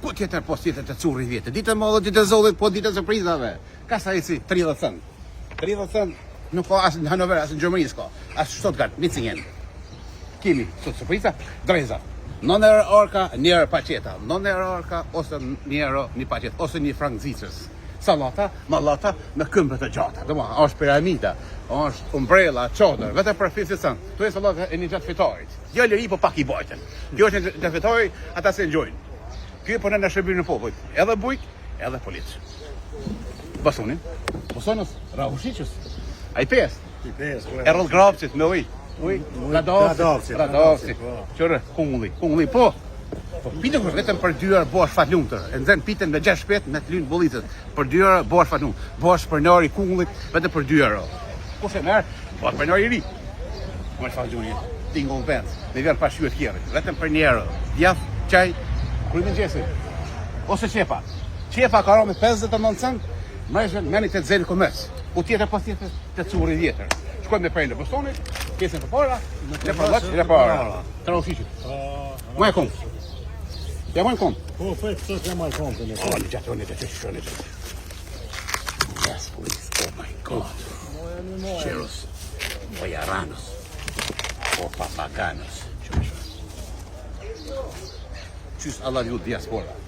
Ku tjetër po tjetër të curri vjetë. Ditë modë, ditë zollit, po ditë surprizave. Ka sa si 30 cent. 30 cent nuk ka as në Hanover, as në Gjermani s'ka. As Stuttgart, Mitzingen. Kemi sot surpriza, dreza. Non euro orka, një euro paqeta. Non euro orka, ose një euro një paqet, ose një frank zicës. Salata, mallata me këmbë të gjata. Domethënë, është piramida, është umbrella, çadër, vetëm për 50 cent. Tu e salata e një gjatë fitorit. Jo liri, po pak i bajtën. Kjo është gjatë fitorit, ata se enjoynë. Kjo po në shërbimin e popullit. Edhe bujk, edhe policë. Basunin. Bosonës, Rahushicës. Ai pes. Errol Grapcit me uj. Uj, Radovci. Qërë, kungulli, po. Pitën kështë vetëm për 2 orë bosh fatlumëtër. E nëzën pitën me 6 shpet me të lynë bolitët. Për 2 orë bosh fatlumëtër. Bosh për nari kungullit vetëm për 2 euro. Kushe merë, bosh për nari ri. Më shfaq gjuni, tingull vend. Me vjerë pa shyet kjerë. Vetëm për 1 euro. Djath, qaj, krymin gjesi. Ose qepa. Qepa ka me 59 cent. Mrejshën, meni të zelë këmës. U tjetër pas tjetër të curi vjetër. Shkojmë me prejnë në Bostonit, kesin për para, le për lëqë, le për para. Të rëvësishit. Më e kom. Ja më e kom. Po, fejtë, sot jam e kom të në kom. Një gjatë, një gjatë. Yes, please, oh my God. Cheros, boyaranos, o papaganos. Qys Allah ju diaspora.